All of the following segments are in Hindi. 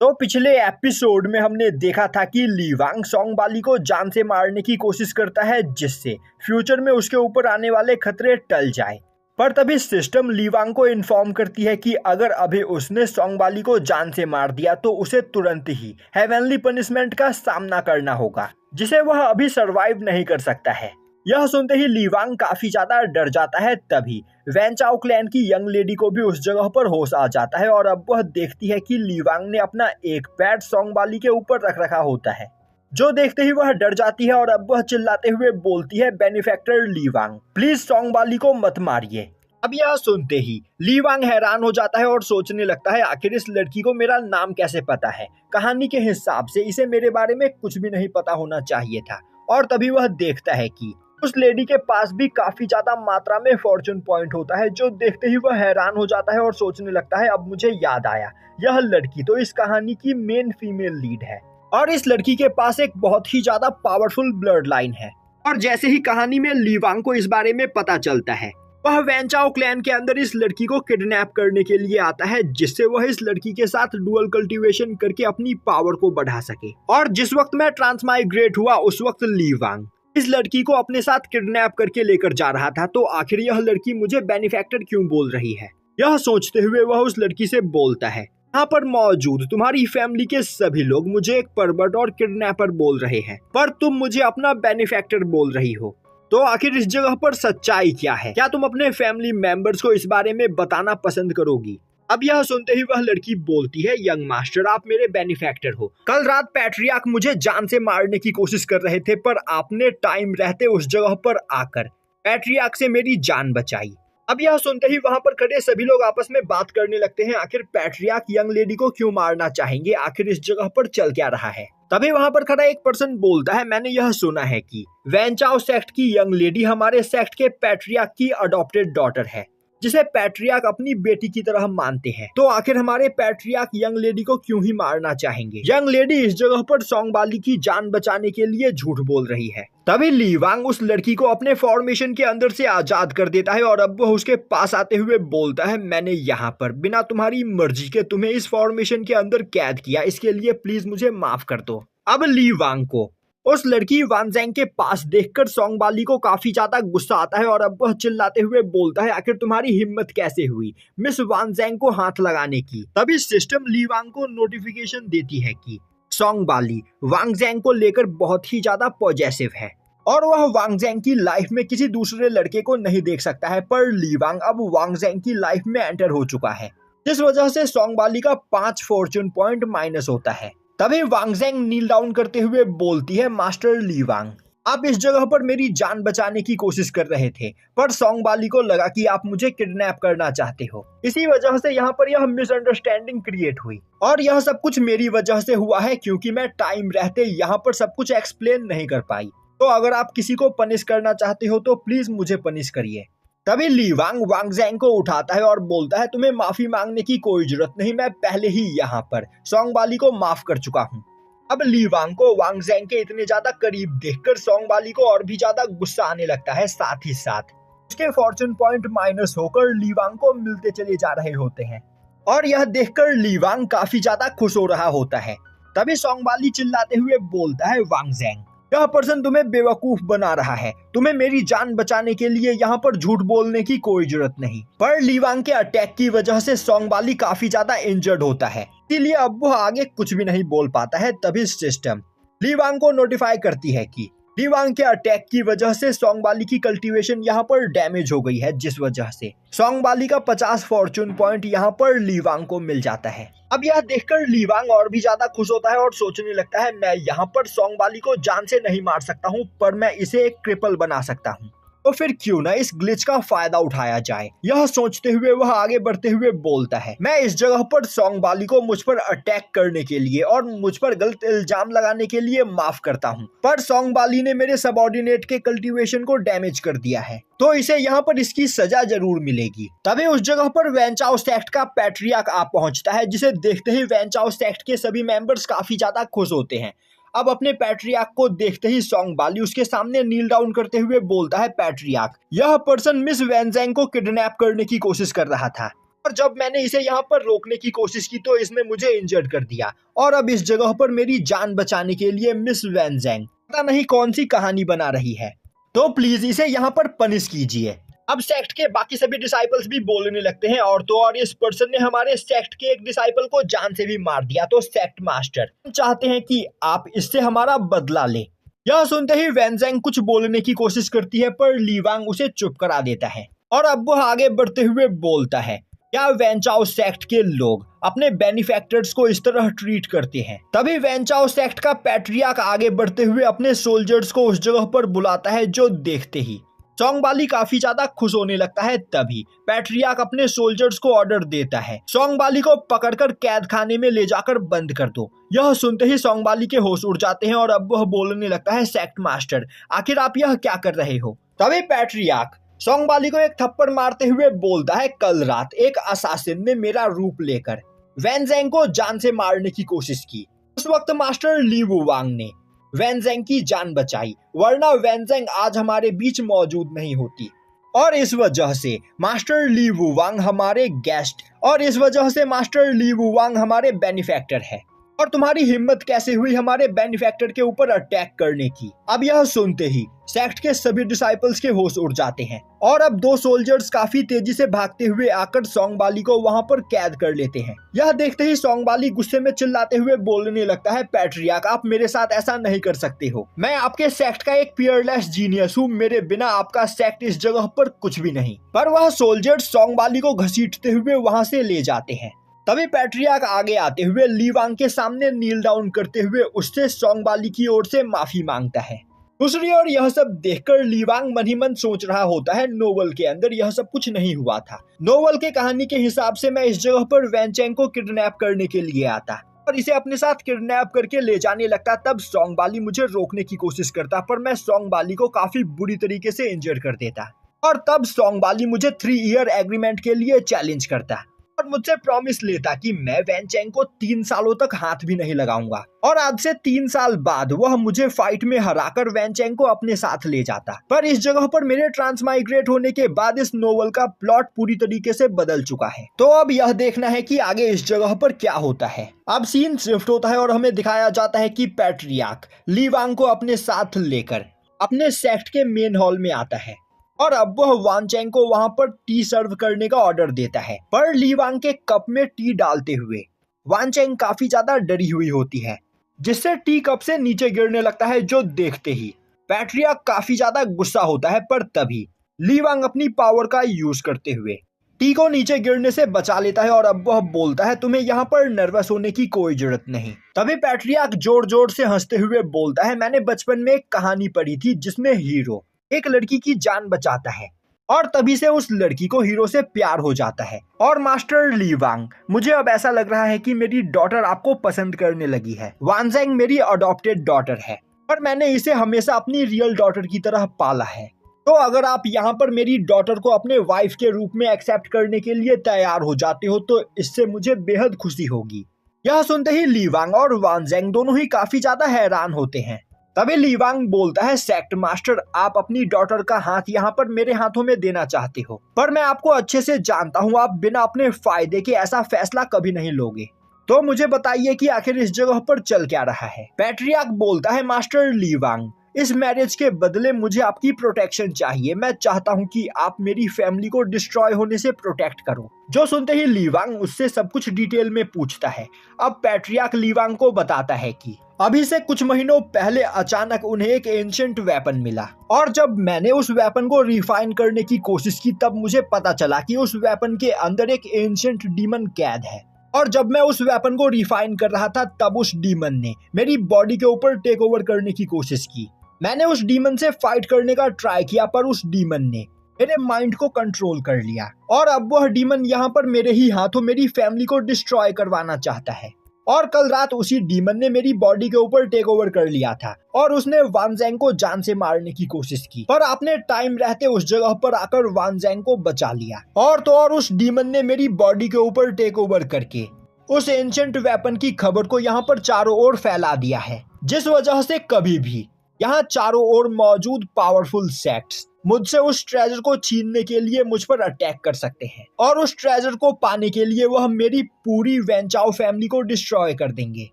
तो पिछले एपिसोड में हमने देखा था कि ली वांग सोंगबाली को जान से मारने की कोशिश करता है जिससे फ्यूचर में उसके ऊपर आने वाले खतरे टल जाए। पर तभी सिस्टम ली वांग को इन्फॉर्म करती है कि अगर अभी उसने सोंगबाली को जान से मार दिया तो उसे तुरंत ही हेवनली पनिशमेंट का सामना करना होगा जिसे वह अभी सरवाइव नहीं कर सकता है। यह सुनते ही ली वांग काफी ज्यादा डर जाता है। तभी वैन चाओ क्लैन की यंग लेडी को भी उस जगह पर होश आ जाता है और अब वह देखती है कि ली वांग ने अपना एक पैर सोंगबाली के ऊपर रख रखा होता है, जो देखते ही वह डर जाती है और अब वह चिल्लाते हुए बोलती है, बेनिफैक्टर ली वांग, प्लीज सोंगबाली को मत मारिए। अब यह सुनते ही ली वांग हैरान हो जाता है और सोचने लगता है, आखिर इस लड़की को मेरा नाम कैसे पता है। कहानी के हिसाब से इसे मेरे बारे में कुछ भी नहीं पता होना चाहिए था। और तभी वह देखता है कि उस लेडी के पास भी काफी ज्यादा मात्रा में फॉर्चून पॉइंट होता है, जो देखते ही वह हैरान हो जाता है और सोचने लगता है, अब मुझे याद आया, यह लड़की तो इस कहानी की मेन फीमेल लीड है और इस लड़की के पास एक बहुत ही ज्यादा पावरफुल ब्लड लाइन है। और जैसे ही कहानी में ली वांग को इस बारे में पता चलता है, वह वैन चाओ क्लैन के अंदर इस लड़की को किडनैप करने के लिए आता है जिससे वह इस लड़की के साथ डुअल कल्टीवेशन करके अपनी पावर को बढ़ा सके। और जिस वक्त मैं ट्रांसमाइग्रेट हुआ उस वक्त ली वांग इस लड़की को अपने साथ किडनैप करके लेकर जा रहा था, तो आखिर यह लड़की मुझे बेनिफैक्टर क्यों बोल रही है। यह सोचते हुए वह उस लड़की से बोलता है, यहाँ पर मौजूद तुम्हारी फैमिली के सभी लोग मुझे एक परवर्ट और किडनैपर बोल रहे हैं, पर तुम मुझे अपना बेनिफैक्टर बोल रही हो, तो आखिर इस जगह पर सच्चाई क्या है? क्या तुम अपने फैमिली मेंबर्स को इस बारे में बताना पसंद करोगी? अब यह सुनते ही वह लड़की बोलती है, यंग मास्टर, आप मेरे बेनिफैक्टर हो। कल रात पैट्रियार्क मुझे जान से मारने की कोशिश कर रहे थे, पर आपने टाइम रहते उस जगह पर आकर पैट्रियार्क से मेरी जान बचाई। अब यह सुनते ही वहां पर खड़े सभी लोग आपस में बात करने लगते हैं, आखिर पैट्रियार्क यंग लेडी को क्यों मारना चाहेंगे, आखिर इस जगह पर चल क्या रहा है। तभी वहां पर खड़ा एक पर्सन बोलता है, मैंने यह सुना है कि वैन चाओ सेक्ट की यंग लेडी हमारे सेक्ट के पैट्रियार्क की अडॉप्टेड डॉटर है, जिसे पैट्रियार्क अपनी बेटी की तरह मानते हैं, तो आखिर हमारे पैट्रियार्क यंग लेडी को क्यों ही मारना चाहेंगे। यंग लेडी इस जगह पर सोंगबाली की जान बचाने के लिए झूठ बोल रही है। तभी ली वांग उस लड़की को अपने फॉर्मेशन के अंदर से आजाद कर देता है और अब वह उसके पास आते हुए बोलता है, मैंने यहाँ पर बिना तुम्हारी मर्जी के तुम्हें इस फॉर्मेशन के अंदर कैद किया, इसके लिए प्लीज मुझे माफ कर दो। अब ली वांग को उस लड़की वान ज़ेंग के पास देखकर सोंगबाली को काफी ज्यादा गुस्सा आता है और अब वह चिल्लाते हुए बोलता है, आखिर तुम्हारी हिम्मत कैसे हुई मिस वान ज़ेंग को हाथ लगाने की। तभी सिस्टम ली वांग को नोटिफिकेशन देती है कि सोंगबाली वांग ज़ेंग को लेकर बहुत ही ज्यादा पॉजेसिव है और वह वांग ज़ेंग की लाइफ में किसी दूसरे लड़के को नहीं देख सकता है। पर ली वांग अब वांग ज़ेंग की लाइफ में एंटर हो चुका है, जिस वजह से सोंगबाली का 5 फॉर्चून पॉइंट माइनस होता है। तभी वांग ज़ेंग नील डाउन करते हुए बोलती है, मास्टर ली वांग, आप इस जगह पर मेरी जान बचाने की कोशिश कर रहे थे, पर सोंगबाली को लगा कि आप मुझे किडनैप करना चाहते हो, इसी वजह से यहाँ पर यह मिसअंडरस्टैंडिंग क्रिएट हुई और यह सब कुछ मेरी वजह से हुआ है, क्योंकि मैं टाइम रहते यहाँ पर सब कुछ एक्सप्लेन नहीं कर पाई। तो अगर आप किसी को पनिश करना चाहते हो तो प्लीज मुझे पनिश करिए। तभी ली वांग वांग ज़ेंग को उठाता है और बोलता है, तुम्हें माफी मांगने की कोई जरूरत नहीं, मैं पहले ही यहाँ पर सोंगबाली को माफ कर चुका हूँ। अब ली वांग को वांग ज़ेंग के इतने ज्यादा करीब देखकर सोंगबाली को और भी ज्यादा गुस्सा आने लगता है। साथ ही साथ उसके फॉर्चून पॉइंट माइनस होकर ली वांग को मिलते चले जा रहे होते हैं और यह देखकर ली वांग काफी ज्यादा खुश हो रहा होता है। तभी सोंगबाली चिल्लाते हुए बोलता है, वांग ज़ेंग, यह पर्सन तुम्हें बेवकूफ बना रहा है, तुम्हें मेरी जान बचाने के लिए यहाँ पर झूठ बोलने की कोई जरूरत नहीं। पर ली वांग के अटैक की वजह से सोंगबाली काफी ज्यादा इंजर्ड होता है, इसीलिए अब वह आगे कुछ भी नहीं बोल पाता है। तभी सिस्टम ली वांग को नोटिफाई करती है कि ली वांग के अटैक की वजह से सोंगबाली की कल्टीवेशन यहाँ पर डैमेज हो गई है, जिस वजह से सोंगबाली का 50 फॉर्चून पॉइंट यहाँ पर ली वांग को मिल जाता है। अब यह देखकर ली वांग और भी ज्यादा खुश होता है और सोचने लगता है, मैं यहाँ पर सोंगबाली को जान से नहीं मार सकता हूँ, पर मैं इसे एक क्रिपल बना सकता हूँ, तो फिर क्यों ना इस ग्लिच का फायदा उठाया जाए। यह सोचते हुए वह आगे बढ़ते हुए बोलता है, मैं इस जगह पर सोंगबाली को मुझ पर अटैक करने के लिए और मुझ पर गलत इल्जाम लगाने के लिए माफ करता हूँ, पर सोंगबाली ने मेरे सबऑर्डिनेट के कल्टीवेशन को डैमेज कर दिया है, तो इसे यहाँ पर इसकी सजा जरूर मिलेगी। तभी उस जगह पर वैन चाओ सेक्ट का पैट्रियार्क आ पहुंचता है, जिसे देखते ही वैन चाओ सेक्ट के सभी मेंबर्स काफी ज्यादा खुश होते हैं। अब अपने पैट्रियार्क को देखते ही सोंगबाली उसके सामने नील डाउन करते हुए बोलता है, पैट्रियार्क, यह पर्सन मिस वैन ज़ेंग को किडनैप करने की कोशिश कर रहा था और जब मैंने इसे यहाँ पर रोकने की कोशिश की तो इसने मुझे इंजर्ड कर दिया और अब इस जगह पर मेरी जान बचाने के लिए मिस वैन ज़ेंग पता नहीं कौन सी कहानी बना रही है, तो प्लीज इसे यहाँ पर पनिश कीजिए। अब सेक्ट के बाकी सभी डिसाइपल्स भी बोलने लगते हैं और तो और इस पर्सन ने हमारे सेक्ट के एक डिसाइपल को जान से भी मार दिया, तो सेक्ट मास्टर हम चाहते हैं कि आप इससे हमारा बदला ले। यह सुनते ही वैन ज़ेंग कुछ बोलने की कोशिश करती है पर ली वांग उसे चुप करा देता है और अब वह आगे बढ़ते हुए बोलता है, क्या वैन चाओ सेक्ट के लोग अपने बेनिफैक्टर्स को इस तरह ट्रीट करते हैं? तभी वैन चाओ सेक्ट का पैट्रियार्क आगे बढ़ते हुए अपने सोल्जर्स को उस जगह पर बुलाता है, जो देखते ही सोंग बाली काफी ज्यादा खुश होने लगता है। तभी पैट्रियार्क अपने सोल्जर्स को ऑर्डर देता है, सोंग बाली को पकड़कर कैद खाने में ले जाकर बंद कर दो। यह सुनते ही सोंग बाली के होश उड़ जाते हैं और अब वह बोलने लगता है, सेक्ट मास्टर आखिर आप यह क्या कर रहे हो? तभी पैट्रियार्क सोंग बाली को एक थप्पड़ मारते हुए बोलता है, कल रात एक असासिन ने मेरा रूप लेकर वैन ज़ेंग को जान से मारने की कोशिश की। उस वक्त मास्टर ली वुवांग ने वैन ज़ेंग की जान बचाई, वरना वैन ज़ेंग आज हमारे बीच मौजूद नहीं होती। और इस वजह से मास्टर ली वुवांग हमारे गेस्ट और इस वजह से मास्टर ली वुवांग हमारे बेनिफैक्टर है। और तुम्हारी हिम्मत कैसे हुई हमारे बेनिफैक्टर के ऊपर अटैक करने की? अब यह सुनते ही सेक्ट के सभी डिसाइपल्स के होश उड़ जाते हैं और अब दो सोल्जर्स काफी तेजी से भागते हुए आकर सोंग बाली को वहां पर कैद कर लेते हैं। यह देखते ही सोंग बाली गुस्से में चिल्लाते हुए बोलने लगता है, पैट्रियार्क आप मेरे साथ ऐसा नहीं कर सकते हो, मैं आपके सेक्ट का एक फियरलेस जीनियस हूँ, मेरे बिना आपका सेक्ट इस जगह पर कुछ भी नहीं। पर वह सोल्जर्स सोंग बाली को घसीटते हुए वहां से ले जाते हैं। तभी पैट्रियार्क आगे आते हुए ली वांग के सामने नील डाउन करते हुए उससे सोंग बाली की ओर से माफी मांगता है। दूसरी ओर यह सब देखकर ली वांग मन ही मन सोच रहा होता है, नोवेल के अंदर यह सब कुछ नहीं हुआ था। नोवेल के कहानी के हिसाब से मैं इस जगह पर वैन चेंग को किडनैप करने के लिए आता और इसे अपने साथ किडनैप करके ले जाने लगता। तब सोंग बाली मुझे रोकने की कोशिश करता पर मैं सोंग बाली को काफी बुरी तरीके से इंजर कर देता और तब सोंग बाली मुझे 3 ईयर एग्रीमेंट के लिए चैलेंज करता और मुझसे प्रॉमिस लेता कि मैं वैन चेंग को 3 सालों तक हाथ भी नहीं लगाऊंगा। और आज से 3 साल बाद वह मुझे फाइट में हराकर वैन चेंग को अपने साथ ले जाता। पर इस जगह पर मेरे ट्रांसमाइग्रेट होने के बाद इस नोवेल का प्लॉट पूरी तरीके से बदल चुका है, तो अब यह देखना है कि आगे इस जगह पर क्या होता है। अब सीन शिफ्ट होता है और हमें दिखाया जाता है कि पैट्रियार्क ली वांग को अपने साथ लेकर अपने सेक्ट के मेन हॉल में आता है और अब वह वान चेंग को वहां पर टी सर्व करने का ऑर्डर देता है। पर ली वांग के कप में टी डालते हुए वान चेंग काफी ज्यादा डरी हुई होती है, जिससे टी कप से नीचे गिरने लगता है, जो देखते ही पैट्रियार्क काफी ज्यादा गुस्सा होता है। पर तभी ली वांग अपनी पावर का यूज करते हुए टी को नीचे गिरने से बचा लेता है और अब वह बोलता है, तुम्हें यहाँ पर नर्वस होने की कोई जरूरत नहीं। तभी पैट्रियार्क जोर जोर से हंसते हुए बोलता है, मैंने बचपन में एक कहानी पढ़ी थी जिसमें हीरो एक लड़की की जान बचाता है और तभी से उस लड़की को हीरो से प्यार हो जाता है। और मास्टर ली वांग, मुझे अब ऐसा लग रहा है कि मेरी डॉटर आपको पसंद करने लगी है। वान ज़ेंग मेरी अडॉप्टेड डॉटर है और मैंने इसे हमेशा अपनी रियल डॉटर की तरह पाला है, तो अगर आप यहाँ पर मेरी डॉटर को अपने वाइफ के रूप में एक्सेप्ट करने के लिए तैयार हो जाते हो तो इससे मुझे बेहद खुशी होगी। यह सुनते ही ली वांग और वान ज़ेंग दोनों ही काफी ज्यादा हैरान होते हैं। तभी ली वांग बोलता है, सेक्ट मास्टर आप अपनी डॉटर का हाथ यहाँ पर मेरे हाथों में देना चाहते हो, पर मैं आपको अच्छे से जानता हूँ आप बिना अपने फायदे के ऐसा फैसला कभी नहीं लोगे, तो मुझे बताइए कि आखिर इस जगह पर चल क्या रहा है। पैट्रियार्क बोलता है, मास्टर ली वांग इस मैरिज के बदले मुझे आपकी प्रोटेक्शन चाहिए, मैं चाहता हूँ कि आप मेरी फैमिली को डिस्ट्रॉय होने से प्रोटेक्ट करो। जो सुनते ही ली वांग उससे सब कुछ डिटेल में पूछता है। अब पैट्रियार्क ली वांग को बताता है कि अभी से कुछ महीनों पहले अचानक उन्हें एक एंशिएंट वेपन मिला और जब मैंने उस वेपन को रिफाइन करने की कोशिश की तब मुझे पता चला कि उस वेपन के अंदर एक एंशिएंट डीमन कैद है। और जब मैं उस वेपन को रिफाइन कर रहा था तब उस डीमन ने मेरी बॉडी के ऊपर टेक ओवर करने की कोशिश की। मैंने उस डीमन से फाइट करने का ट्राई किया पर उस डीमन ने मेरे माइंड को कंट्रोल कर लिया और अब वह डीमन यहाँ पर मेरे ही हाथों मेरी फैमिली को डिस्ट्रॉय करवाना चाहता है। और कल रात उसी डीमन ने मेरी बॉडी के ऊपर टेक ओवर कर लिया था और उसने वान ज़ेंग को जान से मारने की कोशिश की, पर आपने टाइम रहते उस जगह पर आकर वान ज़ेंग को बचा लिया। और तो और उस डीमन ने मेरी बॉडी के ऊपर टेक ओवर करके उस एंशिएंट वेपन की खबर को यहाँ पर चारों ओर फैला दिया है, जिस वजह से कभी भी यहाँ चारों ओर मौजूद पावरफुल सेक्ट्स मुझसे उस ट्रेजर को छीनने के लिए मुझ पर अटैक कर सकते हैं और उस ट्रेजर को पाने के लिए वह मेरी पूरी वेंचाओ फैमिली को डिस्ट्रॉय कर देंगे।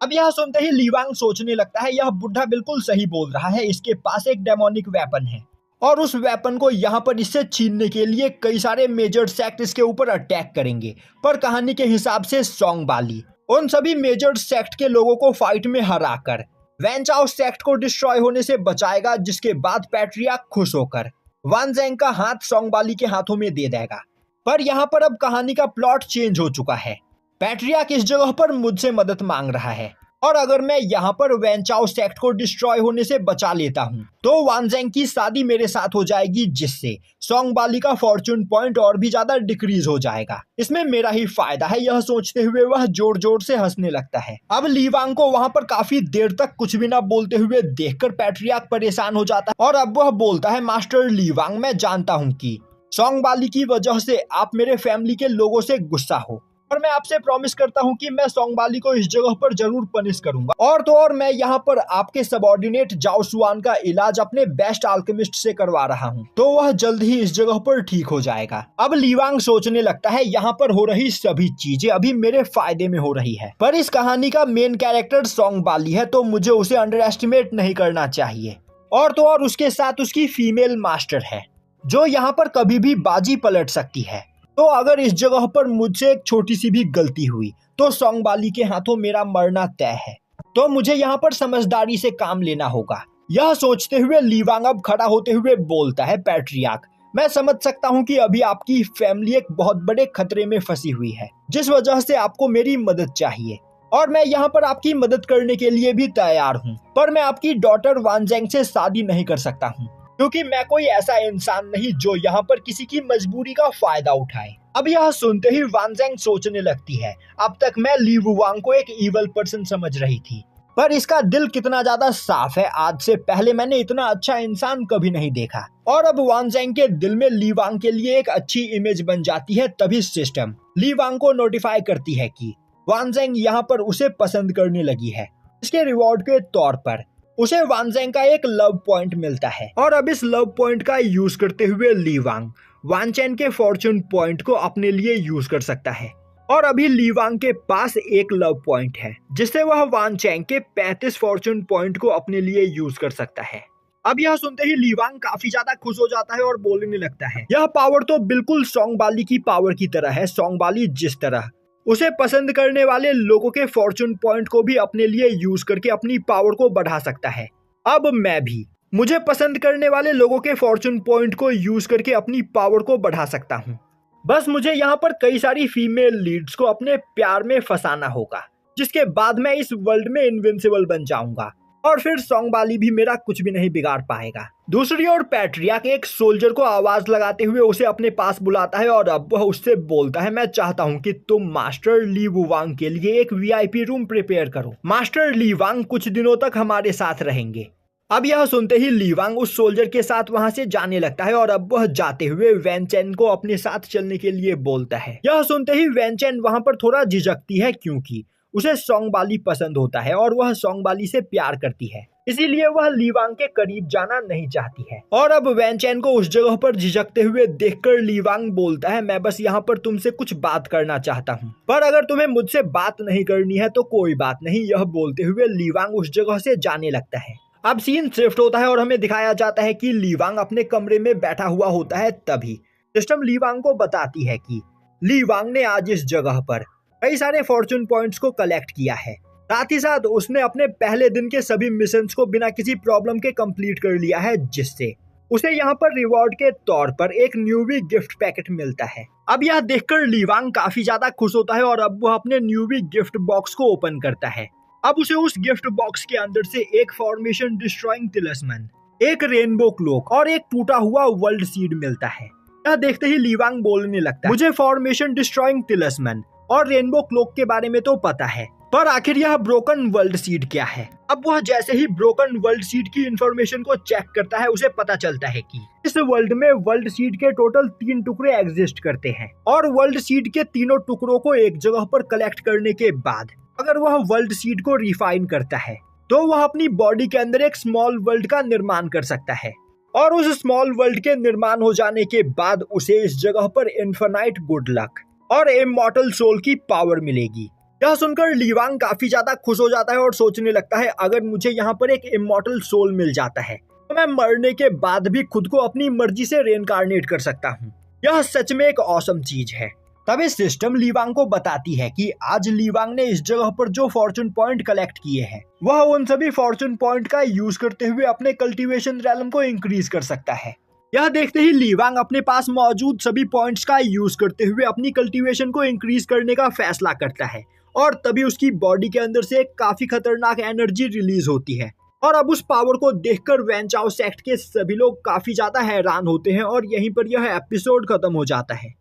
अब यह सुनते ही ली वांग सोचने लगता है यह बुढ़ा बिल्कुल सही बोल रहा है, इसके पास एक डेमोनिक वेपन है और उस वेपन को यहाँ पर इससे छीनने के लिए कई सारे मेजर सेक्ट इसके ऊपर अटैक करेंगे। पर कहानी के हिसाब से सोंग बाली उन सभी मेजर सेक्ट के लोगों को फाइट में हराकर वेंचाओ सेक्ट को डिस्ट्रॉय होने से बचाएगा, जिसके बाद पैट्रियार्क खुश होकर वान ज़ेंग का हाथ सोंग बाली के हाथों में दे देगा। पर यहाँ पर अब कहानी का प्लॉट चेंज हो चुका है। पैट्रियार्क इस जगह पर मुझसे मदद मांग रहा है और अगर मैं यहाँ पर वेंचाओ सेक्ट को डिस्ट्रॉय होने से बचा लेता हूँ तो वान ज़ेंग की शादी मेरे साथ हो जाएगी, जिससे सोंग बाली का फॉर्चून पॉइंट और भी ज्यादा डिक्रीज हो जाएगा। इसमें मेरा ही फायदा है, यह सोचते हुए वह जोर जोर से हंसने लगता है। अब ली वांग को वहां पर काफी देर तक कुछ भी ना बोलते हुए देखकर पैट्रियार्क परेशान हो जाता है और अब वह बोलता है, मास्टर ली वांग, मैं जानता हूँ कि सोंग बाली की वजह से आप मेरे फैमिली के लोगों से गुस्सा हो, और मैं आपसे प्रॉमिस करता हूं कि मैं सोंग बाली को इस जगह पर जरूर पनिश करूंगा। और तो और मैं यहाँ पर आपके सबऑर्डिनेट जाओ सुआन का इलाज अपने बेस्ट अल्केमिस्ट से करवा रहा हूँ, तो वह जल्द ही इस जगह पर ठीक हो जाएगा। अब ली वांग सोचने लगता है यहाँ पर हो रही सभी चीजें अभी मेरे फायदे में हो रही है, पर इस कहानी का मेन कैरेक्टर सोंग बाली है तो मुझे उसे अंडर एस्टिमेट नहीं करना चाहिए। और तो और उसके साथ उसकी फीमेल मास्टर है जो यहाँ पर कभी भी बाजी पलट सकती है। तो अगर इस जगह पर मुझसे एक छोटी सी भी गलती हुई तो सोंग बाली के हाथों मेरा मरना तय है, तो मुझे यहाँ पर समझदारी से काम लेना होगा। यह सोचते हुए ली वांग अब खड़ा होते हुए बोलता है, पैट्रियार्क, मैं समझ सकता हूँ कि अभी आपकी फैमिली एक बहुत बड़े खतरे में फंसी हुई है, जिस वजह से आपको मेरी मदद चाहिए और मैं यहाँ पर आपकी मदद करने के लिए भी तैयार हूँ। पर मैं आपकी डॉटर वान ज़ेंग से शादी नहीं कर सकता हूँ क्योंकि मैं कोई ऐसा इंसान नहीं जो यहाँ पर किसी की मजबूरी का फायदा उठाए। अब यह सुनते ही वान ज़ेंग सोचने लगती है, अब तक मैं ली वांग को एक इवल पर्सन समझ रही थी, पर इसका दिल कितना ज्यादा साफ है, आज से पहले मैंने इतना अच्छा इंसान कभी नहीं देखा। और अब वान ज़ेंग के दिल में ली वांग के लिए एक अच्छी इमेज बन जाती है। तभी सिस्टम ली वांग को नोटिफाई करती है कि वान ज़ेंग यहाँ पर उसे पसंद करने लगी है। इसके रिवॉर्ड के तौर पर उसे वान ज़ेंग का एक लव पॉइंट मिलता है और अब इस लव पॉइंट का यूज करते हुए ली वांग वान चेन के फॉर्चून पॉइंट को अपने लिए यूज कर सकता है। और अभी ली वांग के पास एक लव पॉइंट है जिससे वह वान चेन के 35 फॉर्चून पॉइंट को अपने लिए यूज कर सकता है। अब यह सुनते ही ली वांग काफी ज्यादा खुश हो जाता है और बोलने लगता है, यह पावर तो बिल्कुल सोंग बाली की पावर की तरह है। सोंग बाली जिस तरह उसे पसंद करने वाले लोगों के फॉर्चून पॉइंट को भी अपने लिए यूज करके अपनी पावर को बढ़ा सकता है, अब मैं भी मुझे पसंद करने वाले लोगों के फॉर्चून पॉइंट को यूज करके अपनी पावर को बढ़ा सकता हूँ। बस मुझे यहाँ पर कई सारी फीमेल लीड्स को अपने प्यार में फंसाना होगा, जिसके बाद मैं इस वर्ल्ड में इनविंसिबल बन जाऊंगा और फिर सोंग बाली भी मेरा कुछ भी नहीं बिगाड़ पाएगा। दूसरी ओर पैट्रियार्क एक सोल्जर को आवाज लगाते हुए उसे अपने पास बुलाता है और अब वह उससे बोलता है, मैं चाहता हूँ कि तुम मास्टर ली वांग के लिए एक वीआईपी रूम प्रिपेयर करो। मास्टर ली वांग कुछ दिनों तक हमारे साथ रहेंगे। अब यह सुनते ही ली वांग उस सोल्जर के साथ वहां से जाने लगता है और अब वह जाते हुए वैन चेन को अपने साथ चलने के लिए बोलता है। यह सुनते ही वैन चेन वहां पर थोड़ा झिझकती है क्योंकि उसे सोंग बाली पसंद होता है और वह सोंग बाली से प्यार करती है, इसीलिए वह ली वांग के करीब जाना नहीं चाहती है। और अब वैन चेन को उस जगह पर झिझकते हुए देखकर ली वांग बोलता है, मैं बस यहाँ पर तुमसे कुछ बात करना चाहता हूँ, पर अगर तुम्हें मुझसे बात नहीं करनी है तो कोई बात नहीं। यह बोलते हुए ली वांग उस जगह से जाने लगता है। अब सीन शिफ्ट होता है और हमें दिखाया जाता है कि ली वांग अपने कमरे में बैठा हुआ होता है। तभी सिस्टम ली वांग को बताती है कि ली वांग ने आज इस जगह पर कई सारे फॉर्चून पॉइंट्स को कलेक्ट किया है, साथ ही साथ उसने अपने पहले दिन के सभी मिशंस को बिना किसी प्रॉब्लम के कंप्लीट कर लिया है, जिससे उसे यहाँ पर रिवॉर्ड के तौर पर एक न्यूवी गिफ्ट पैकेट मिलता है। अब यह देखकर ली वांग काफी ज्यादा खुश होता है और अब वह अपने न्यूवी गिफ्ट बॉक्स को ओपन करता है। अब उसे उस गिफ्ट बॉक्स के अंदर से एक फॉर्मेशन डिस्ट्रॉइंग तिलिस्मन, एक रेनबो क्लोक और एक टूटा हुआ वर्ल्ड सीड मिलता है। यह देखते ही ली वांग बोलने लगता है, मुझे फॉर्मेशन डिस्ट्रॉइंग तिलिस्मन और रेनबो क्लोक के बारे में तो पता है, पर आखिर यह ब्रोकन वर्ल्ड सीड क्या है। अब वह जैसे ही ब्रोकन वर्ल्ड सीड की इंफॉर्मेशन को चेक करता है उसे पता चलता है कि इस वर्ल्ड में वर्ल्ड सीड के टोटल 3 टुकड़े एग्जिस्ट करते हैं और वर्ल्ड सीड के तीनों टुकड़ों को एक जगह पर कलेक्ट करने के बाद अगर वह वर्ल्ड सीड को रिफाइन करता है तो वह अपनी बॉडी के अंदर एक स्मॉल वर्ल्ड का निर्माण कर सकता है। और उस स्मॉल वर्ल्ड के निर्माण हो जाने के बाद उसे इस जगह पर इन्फिनाइट गुड लक और इमॉर्टल सोल की पावर मिलेगी। यह सुनकर ली वांग काफी ज्यादा खुश हो जाता है और सोचने लगता है अगर मुझे यहाँ पर एक इमॉर्टल सोल मिल जाता है तो मैं मरने के बाद भी खुद को अपनी मर्जी से रेनकार्नेट कर सकता हूँ। यह सच में एक ऑसम चीज है। तब इस सिस्टम ली वांग को बताती है कि आज ली वांग ने इस जगह पर जो फॉर्चून पॉइंट कलेक्ट किए हैं वह उन सभी फॉर्चून पॉइंट का यूज करते हुए अपने कल्टीवेशन रैलम को इंक्रीज कर सकता है। यह देखते ही ली वांग अपने पास मौजूद सभी पॉइंट्स का यूज करते हुए अपनी कल्टीवेशन को इंक्रीज करने का फैसला करता है और तभी उसकी बॉडी के अंदर से एक काफी खतरनाक एनर्जी रिलीज होती है। और अब उस पावर को देखकर वैनचाओ सेक्ट के सभी लोग काफी ज्यादा हैरान होते हैं और यहीं पर यह एपिसोड खत्म हो जाता है।